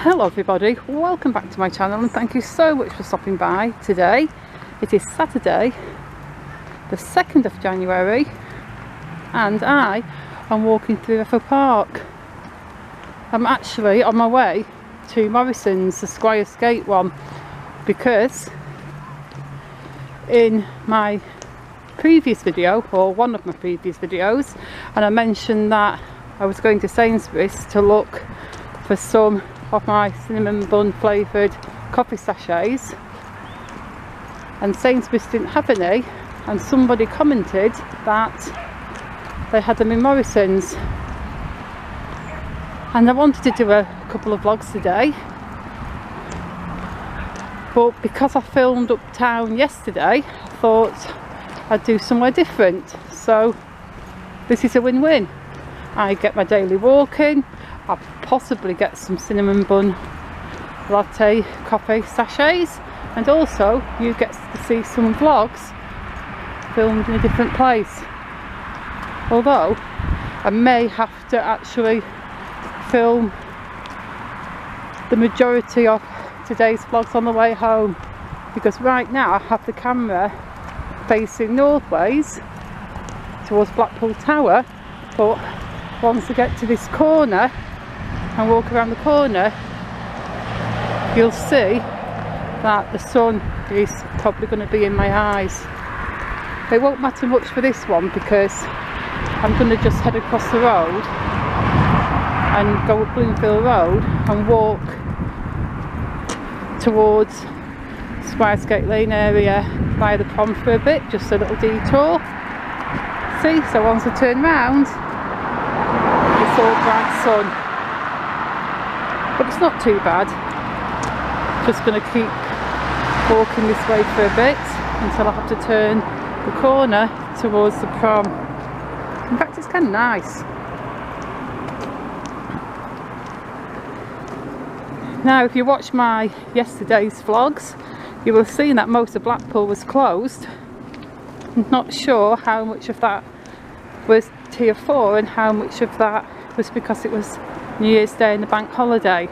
Hello everybody, welcome back to my channel and thank you so much for stopping by today. It is Saturday the 2nd of January and I am walking through Revoe Park. I'm actually on my way to Morrisons, the Squire's Gate one, because in my previous video, or one of my previous videos, and I mentioned that I was going to Sainsbury's to look for some of my cinnamon bun flavoured coffee sachets, and Sainsbury's didn't have any, and somebody commented that they had them in Morrisons, and I wanted to do a couple of vlogs today, but because I filmed uptown yesterday I thought I'd do somewhere different. So this is a win-win. I get my daily walking, I possibly get some cinnamon bun latte coffee sachets, and also you get to see some vlogs filmed in a different place. Although I may have to actually film the majority of today's vlogs on the way home, because right now I have the camera facing northways towards Blackpool Tower, but once I get to this corner and walk around the corner, you'll see that the sun is probably going to be in my eyes. It won't matter much for this one because I'm going to just head across the road and go up Bloomfield Road and walk towards Squire's Gate Lane area by the prom for a bit, just a little detour. See, so once I turn round, it's all bright sun, but it's not too bad. Just going to keep walking this way for a bit until I have to turn the corner towards the prom. In fact, it's kind of nice. Now, if you watch my yesterday's vlogs, you will have seen that most of Blackpool was closed. I'm not sure how much of that was tier 4 and how much of that was because it was New Year's Day and the bank holiday.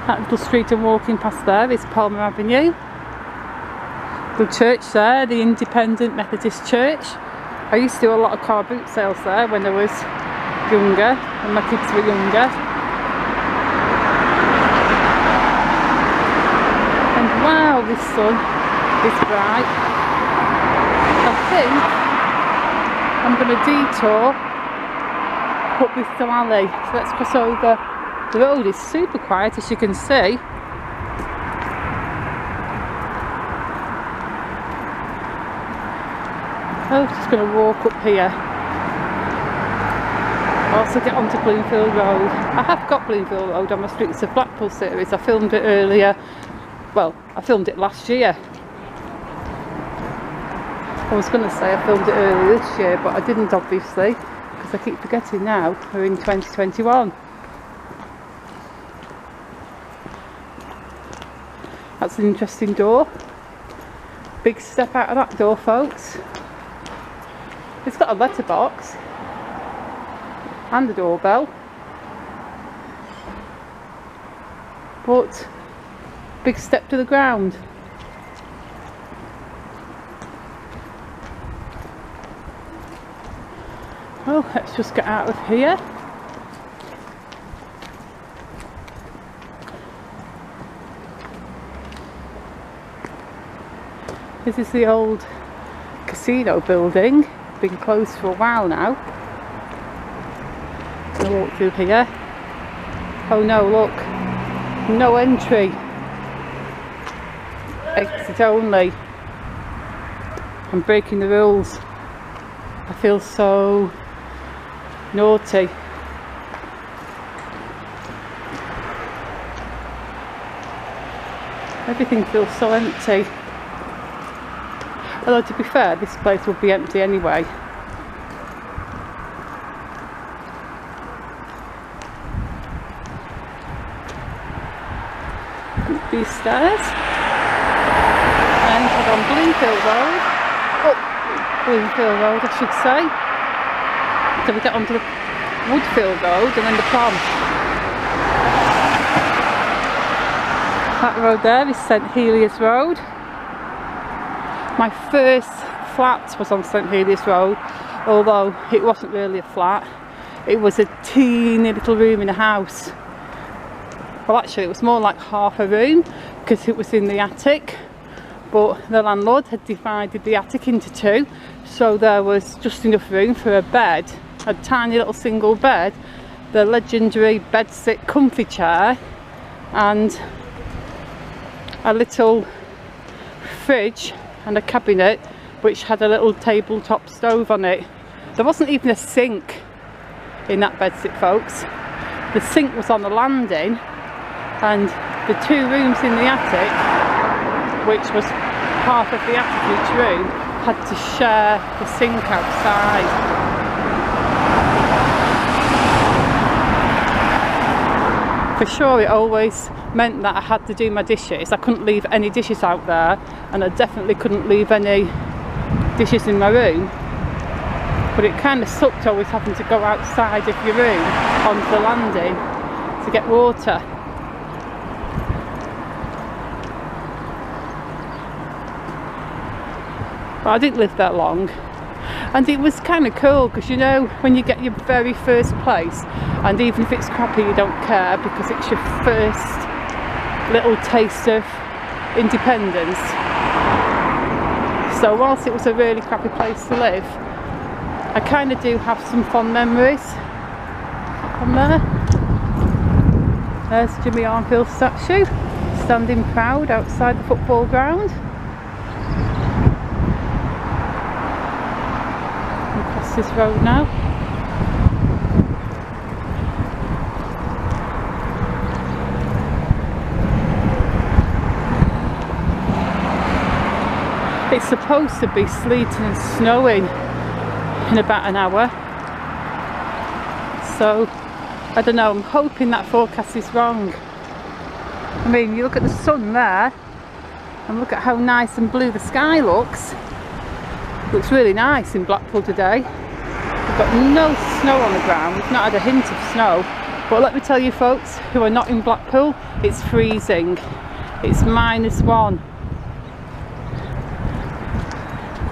That little street I'm walking past there is Palmer Avenue. The church there, the Independent Methodist Church. I used to do a lot of car boot sales there when I was younger, when my kids were younger. And wow, this sun is bright. I think I'm going to detour up this alley. So let's cross over. The road is super quiet, as you can see. I'm just going to walk up here. I'll also get onto Bloomfield Road. I have got Bloomfield Road on my Streets of Blackpool series. I filmed it earlier. Well, I filmed it last year. I was going to say I filmed it earlier this year, but I didn't, obviously, because I keep forgetting now we're in 2021. That's an interesting door. Big step out of that door, folks. It's got a letterbox and a doorbell, but big step to the ground. Well, let's just get out of here. This is the old casino building, been closed for a while now. I'm going to walk through here. Oh no, look, no entry, exit only. I'm breaking the rules. I feel so naughty. Everything feels so empty. Although, to be fair, this place would be empty anyway. These stairs, and head on Bloomfield Road, up Bloomfield Road I should say, till we get onto the Woodfield Road and then the prom. That road there is St Heliers Road. My first flat was on St Heliers Road, although it wasn't really a flat. It was a teeny little room in a house. Well, actually it was more like half a room because it was in the attic, but the landlord had divided the attic into two, so there was just enough room for a bed, a tiny little single bed, the legendary bed-sit comfy chair, and a little fridge and a cabinet which had a little tabletop stove on it. There wasn't even a sink in that bedsit, folks. The sink was on the landing, and the two rooms in the attic, which was half of the attic each room, had to share the sink outside. For sure it always meant that I had to do my dishes. I couldn't leave any dishes out there, and I definitely couldn't leave any dishes in my room. But it kind of sucked always having to go outside of your room onto the landing to get water. But I didn't live that long, and it was kind of cool because, you know, when you get your very first place, and even if it's crappy you don't care because it's your first little taste of independence. So whilst it was a really crappy place to live, I kind of do have some fond memories from there. There's Jimmy Armfield's statue, standing proud outside the football ground. And across this road now. It's supposed to be sleeting and snowing in about an hour, so I don't know, I'm hoping that forecast is wrong. I mean, you look at the sun there and look at how nice and blue the sky looks. Looks really nice in Blackpool today. We've got no snow on the ground, we've not had a hint of snow, but let me tell you folks who are not in Blackpool, it's freezing. It's -1.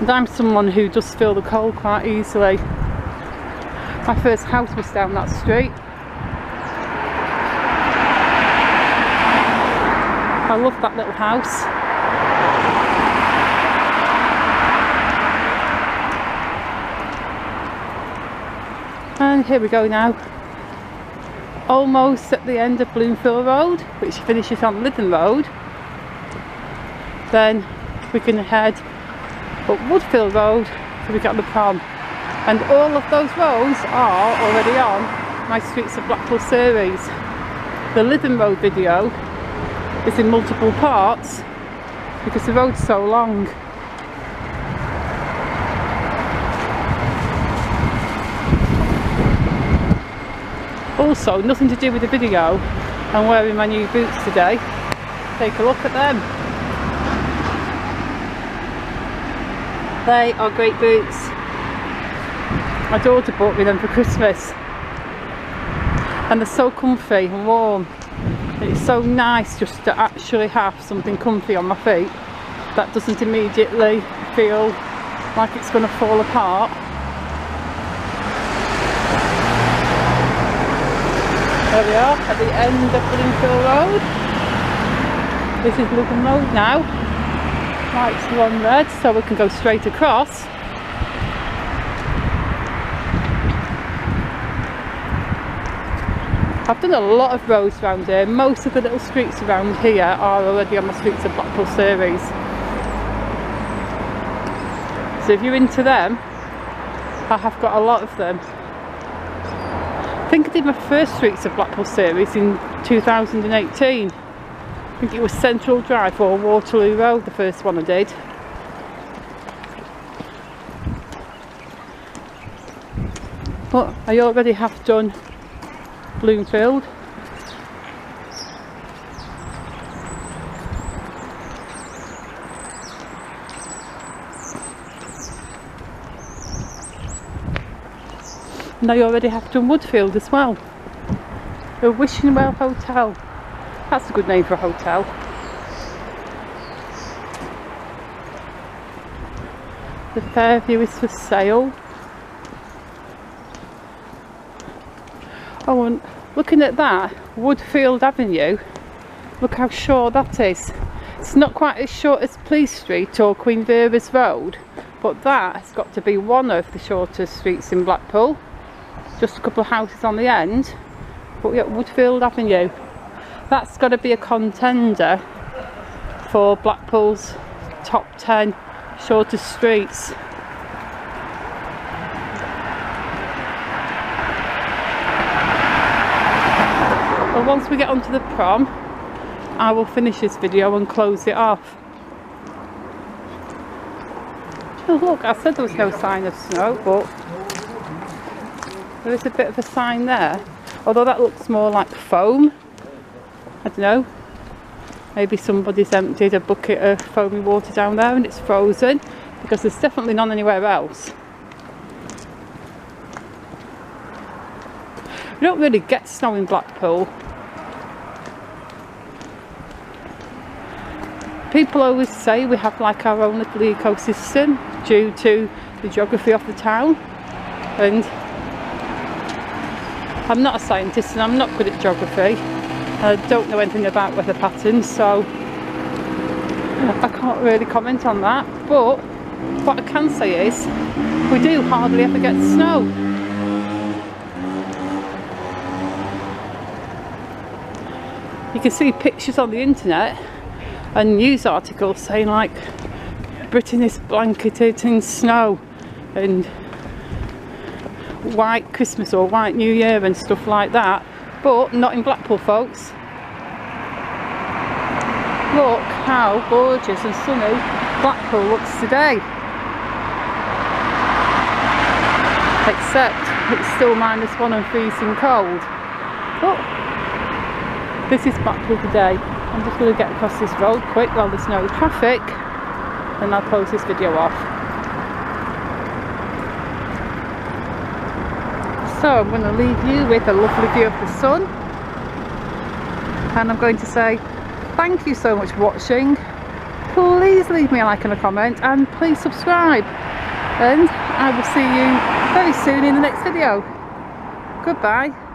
And I'm someone who does feel the cold quite easily. My first house was down that street. I love that little house. And here we go now. Almost at the end of Bloomfield Road, which finishes on Revoe Road. Then we can head up Woodfield Road so we got the prom, and all of those roads are already on my Streets of Blackpool series. The Revoe Road video is in multiple parts because the road's so long. Also, nothing to do with the video, I'm wearing my new boots today. Take a look at them. They are great boots. My daughter bought me them for Christmas, and they're so comfy and warm. It's so nice just to actually have something comfy on my feet that doesn't immediately feel like it's going to fall apart. There we are at the end of Bloomfield Road. This is Revoe Road now. Lights are on red so we can go straight across. I've done a lot of roads around here. Most of the little streets around here are already on my Streets of Blackpool series. So if you're into them, I have got a lot of them. I think I did my first Streets of Blackpool series in 2018. I think it was Central Drive or Waterloo Road, the first one I did. But I already have done Bloomfield. And I already have done Woodfield as well. The Wishing Well Hotel. That's a good name for a hotel. the Fairview is for sale. Oh, and looking at that, Woodfield Avenue, look how short that is. It's not quite as short as Police Street or Queen Vera's Road, but that has got to be one of the shortest streets in Blackpool. Just a couple of houses on the end, but we got Woodfield Avenue. That's got to be a contender for Blackpool's top 10 shortest streets. Well, once we get onto the prom, I will finish this video and close it off. Oh look, I said there was no sign of snow, but there is a bit of a sign there. Although that looks more like foam. I don't know. Maybe somebody's emptied a bucket of foamy water down there and it's frozen, because there's definitely none anywhere else. We don't really get snow in Blackpool. People always say we have like our own little ecosystem due to the geography of the town, and I'm not a scientist and I'm not good at geography. I don't know anything about weather patterns, so I can't really comment on that, but what I can say is we do hardly ever get snow. You can see pictures on the internet and news articles saying like Britain is blanketed in snow and white Christmas or white New Year and stuff like that, but not in Blackpool, folks. Look how gorgeous and sunny Blackpool looks today, except it's still -1 and freezing cold. But this is Blackpool today. I'm just going to get across this road quick while there's no traffic, and I'll close this video off. So I'm going to leave you with a lovely view of the sun, and I'm going to say thank you so much for watching. Please leave me a like and a comment, and please subscribe, and I will see you very soon in the next video. Goodbye.